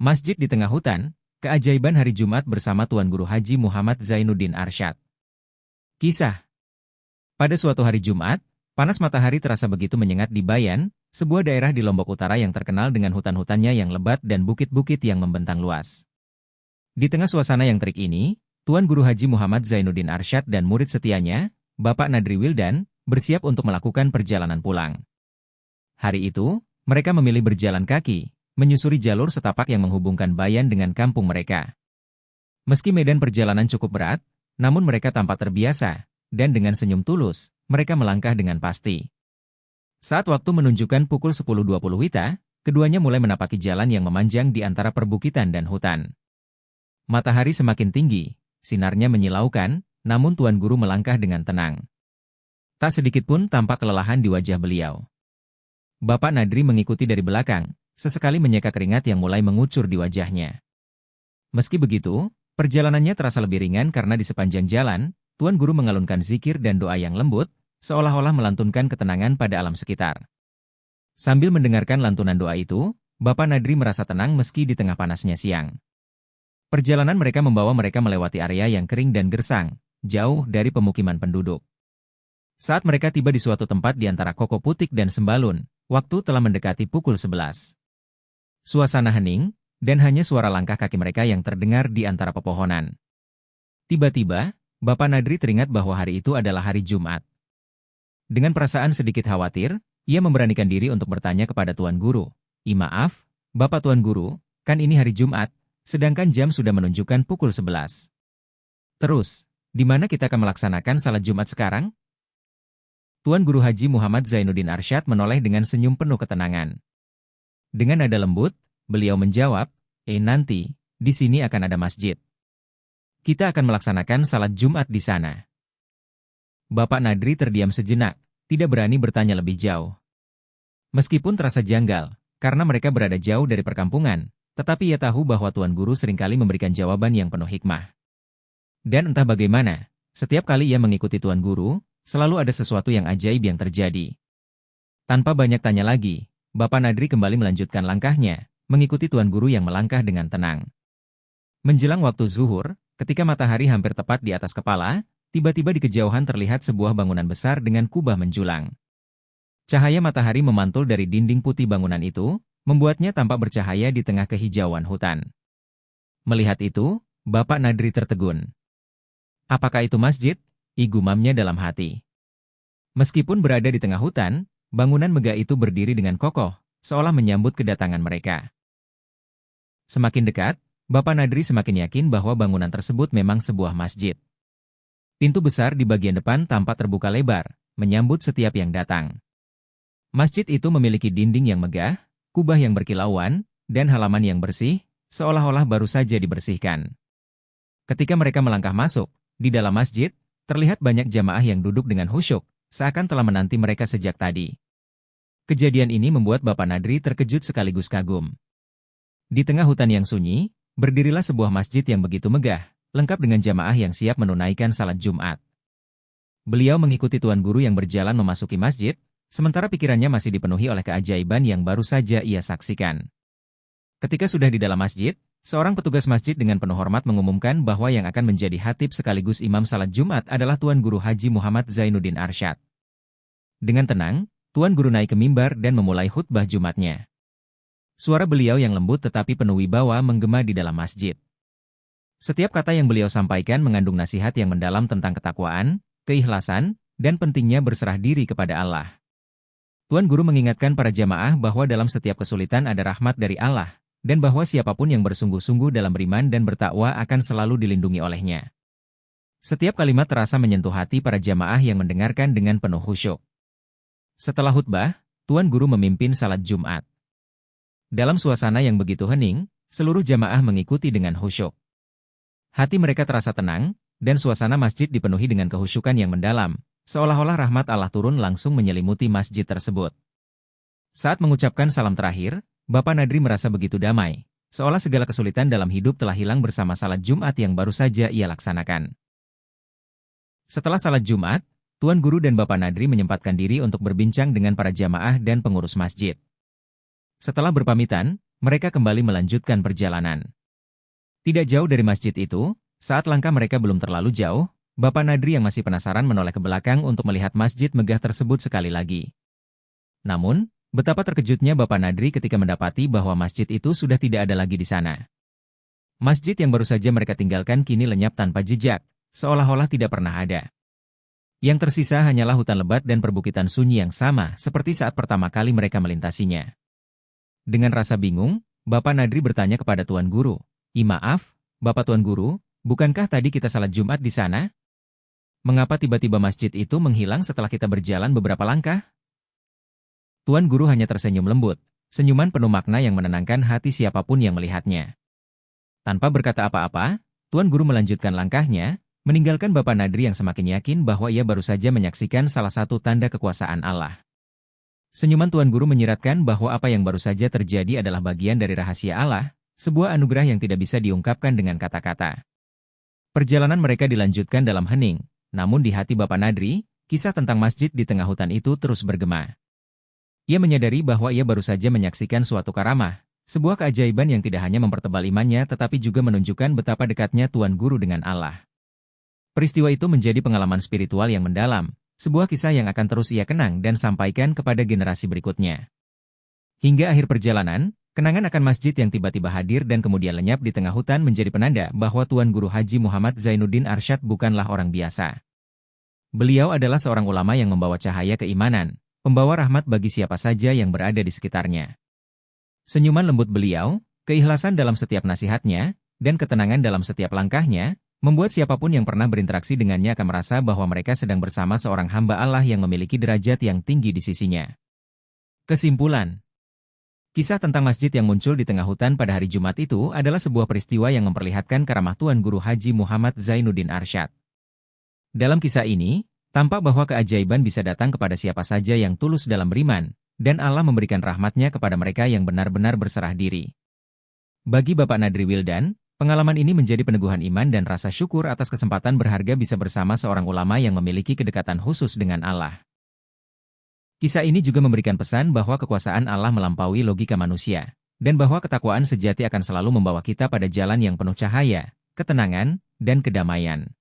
Masjid di tengah hutan, keajaiban hari Jumat bersama Tuan Guru Haji Muhammad Zainuddin Arsyad. Kisah. Pada suatu hari Jumat, panas matahari terasa begitu menyengat di Bayan, sebuah daerah di Lombok Utara yang terkenal dengan hutan-hutannya yang lebat dan bukit-bukit yang membentang luas. Di tengah suasana yang terik ini, Tuan Guru Haji Muhammad Zainuddin Arsyad dan murid setianya, Bapak Nadri Wildan, bersiap untuk melakukan perjalanan pulang. Hari itu, mereka memilih berjalan kaki, menyusuri jalur setapak yang menghubungkan Bayan dengan kampung mereka. Meski medan perjalanan cukup berat, namun mereka tampak terbiasa, dan dengan senyum tulus, mereka melangkah dengan pasti. Saat waktu menunjukkan pukul 10.20 WITA, keduanya mulai menapaki jalan yang memanjang di antara perbukitan dan hutan. Matahari semakin tinggi, sinarnya menyilaukan, namun Tuan Guru melangkah dengan tenang. Tak sedikit pun tampak kelelahan di wajah beliau. Bapak Nadri mengikuti dari belakang, sesekali menyeka keringat yang mulai mengucur di wajahnya. Meski begitu, perjalanannya terasa lebih ringan karena di sepanjang jalan, Tuan Guru mengalunkan zikir dan doa yang lembut, seolah-olah melantunkan ketenangan pada alam sekitar. Sambil mendengarkan lantunan doa itu, Bapak Nadri merasa tenang meski di tengah panasnya siang. Perjalanan mereka membawa mereka melewati area yang kering dan gersang, jauh dari pemukiman penduduk. Saat mereka tiba di suatu tempat di antara Koko Putik dan Sembalun, waktu telah mendekati pukul 11. Suasana hening, dan hanya suara langkah kaki mereka yang terdengar di antara pepohonan. Tiba-tiba, Bapak Nadri teringat bahwa hari itu adalah hari Jumat. Dengan perasaan sedikit khawatir, ia memberanikan diri untuk bertanya kepada Tuan Guru, "Maaf, Bapak Tuan Guru, kan ini hari Jumat, sedangkan jam sudah menunjukkan pukul 11. Terus, di mana kita akan melaksanakan salat Jumat sekarang?" Tuan Guru Haji Muhammad Zainuddin Arsyad menoleh dengan senyum penuh ketenangan. Dengan nada lembut, beliau menjawab, nanti, di sini akan ada masjid. Kita akan melaksanakan salat Jumat di sana." Bapak Nadri terdiam sejenak, tidak berani bertanya lebih jauh. Meskipun terasa janggal, karena mereka berada jauh dari perkampungan, tetapi ia tahu bahwa Tuan Guru seringkali memberikan jawaban yang penuh hikmah. Dan entah bagaimana, setiap kali ia mengikuti Tuan Guru, selalu ada sesuatu yang ajaib yang terjadi. Tanpa banyak tanya lagi, Bapak Nadri kembali melanjutkan langkahnya, mengikuti Tuan Guru yang melangkah dengan tenang. Menjelang waktu zuhur, ketika matahari hampir tepat di atas kepala, tiba-tiba di kejauhan terlihat sebuah bangunan besar dengan kubah menjulang. Cahaya matahari memantul dari dinding putih bangunan itu, membuatnya tampak bercahaya di tengah kehijauan hutan. Melihat itu, Bapak Nadri tertegun. "Apakah itu masjid?" Igumamnya dalam hati. Meskipun berada di tengah hutan, bangunan megah itu berdiri dengan kokoh, seolah menyambut kedatangan mereka. Semakin dekat, Bapak Nadri semakin yakin bahwa bangunan tersebut memang sebuah masjid. Pintu besar di bagian depan tampak terbuka lebar, menyambut setiap yang datang. Masjid itu memiliki dinding yang megah, kubah yang berkilauan, dan halaman yang bersih, seolah-olah baru saja dibersihkan. Ketika mereka melangkah masuk, di dalam masjid, terlihat banyak jamaah yang duduk dengan khusyuk, seakan telah menanti mereka sejak tadi. Kejadian ini membuat Bapak Nadri terkejut sekaligus kagum. Di tengah hutan yang sunyi, berdirilah sebuah masjid yang begitu megah, lengkap dengan jamaah yang siap menunaikan salat Jumat. Beliau mengikuti Tuan Guru yang berjalan memasuki masjid, sementara pikirannya masih dipenuhi oleh keajaiban yang baru saja ia saksikan. Ketika sudah di dalam masjid, seorang petugas masjid dengan penuh hormat mengumumkan bahwa yang akan menjadi khatib sekaligus imam salat Jumat adalah Tuan Guru Haji Muhammad Zainuddin Arsyad. Dengan tenang, Tuan Guru naik ke mimbar dan memulai khutbah Jumatnya. Suara beliau yang lembut tetapi penuh wibawa menggema di dalam masjid. Setiap kata yang beliau sampaikan mengandung nasihat yang mendalam tentang ketakwaan, keikhlasan, dan pentingnya berserah diri kepada Allah. Tuan Guru mengingatkan para jamaah bahwa dalam setiap kesulitan ada rahmat dari Allah, dan bahwa siapapun yang bersungguh-sungguh dalam beriman dan bertakwa akan selalu dilindungi olehnya. Setiap kalimat terasa menyentuh hati para jamaah yang mendengarkan dengan penuh khusyuk. Setelah khutbah, Tuan Guru memimpin salat Jumat. Dalam suasana yang begitu hening, seluruh jamaah mengikuti dengan khusyuk. Hati mereka terasa tenang, dan suasana masjid dipenuhi dengan kehusyukan yang mendalam, seolah-olah rahmat Allah turun langsung menyelimuti masjid tersebut. Saat mengucapkan salam terakhir, Bapak Nadri merasa begitu damai, seolah segala kesulitan dalam hidup telah hilang bersama salat Jumat yang baru saja ia laksanakan. Setelah salat Jumat, Tuan Guru dan Bapak Nadri menyempatkan diri untuk berbincang dengan para jamaah dan pengurus masjid. Setelah berpamitan, mereka kembali melanjutkan perjalanan. Tidak jauh dari masjid itu, saat langkah mereka belum terlalu jauh, Bapak Nadri yang masih penasaran menoleh ke belakang untuk melihat masjid megah tersebut sekali lagi. Namun, betapa terkejutnya Bapak Nadri ketika mendapati bahwa masjid itu sudah tidak ada lagi di sana. Masjid yang baru saja mereka tinggalkan kini lenyap tanpa jejak, seolah-olah tidak pernah ada. Yang tersisa hanyalah hutan lebat dan perbukitan sunyi yang sama seperti saat pertama kali mereka melintasinya. Dengan rasa bingung, Bapak Nadri bertanya kepada Tuan Guru, Maaf, Bapak Tuan Guru, bukankah tadi kita salat Jumat di sana? Mengapa tiba-tiba masjid itu menghilang setelah kita berjalan beberapa langkah?" Tuan Guru hanya tersenyum lembut, senyuman penuh makna yang menenangkan hati siapapun yang melihatnya. Tanpa berkata apa-apa, Tuan Guru melanjutkan langkahnya, meninggalkan Bapak Nadri yang semakin yakin bahwa ia baru saja menyaksikan salah satu tanda kekuasaan Allah. Senyuman Tuan Guru menyiratkan bahwa apa yang baru saja terjadi adalah bagian dari rahasia Allah, sebuah anugerah yang tidak bisa diungkapkan dengan kata-kata. Perjalanan mereka dilanjutkan dalam hening, namun di hati Bapak Nadri, kisah tentang masjid di tengah hutan itu terus bergema. Ia menyadari bahwa ia baru saja menyaksikan suatu karamah, sebuah keajaiban yang tidak hanya mempertebal imannya tetapi juga menunjukkan betapa dekatnya Tuan Guru dengan Allah. Peristiwa itu menjadi pengalaman spiritual yang mendalam, sebuah kisah yang akan terus ia kenang dan sampaikan kepada generasi berikutnya. Hingga akhir perjalanan, kenangan akan masjid yang tiba-tiba hadir dan kemudian lenyap di tengah hutan menjadi penanda bahwa Tuan Guru Haji Muhammad Zainuddin Arsyad bukanlah orang biasa. Beliau adalah seorang ulama yang membawa cahaya keimanan, pembawa rahmat bagi siapa saja yang berada di sekitarnya. Senyuman lembut beliau, keikhlasan dalam setiap nasihatnya, dan ketenangan dalam setiap langkahnya, membuat siapapun yang pernah berinteraksi dengannya akan merasa bahwa mereka sedang bersama seorang hamba Allah yang memiliki derajat yang tinggi di sisinya. Kesimpulan. Kisah tentang masjid yang muncul di tengah hutan pada hari Jumat itu adalah sebuah peristiwa yang memperlihatkan karamah Tuan Guru Haji Muhammad Zainuddin Arsyad. Dalam kisah ini, tampak bahwa keajaiban bisa datang kepada siapa saja yang tulus dalam beriman, dan Allah memberikan rahmatnya kepada mereka yang benar-benar berserah diri. Bagi Bapak Nadri Wildan, pengalaman ini menjadi peneguhan iman dan rasa syukur atas kesempatan berharga bisa bersama seorang ulama yang memiliki kedekatan khusus dengan Allah. Kisah ini juga memberikan pesan bahwa kekuasaan Allah melampaui logika manusia, dan bahwa ketakwaan sejati akan selalu membawa kita pada jalan yang penuh cahaya, ketenangan, dan kedamaian.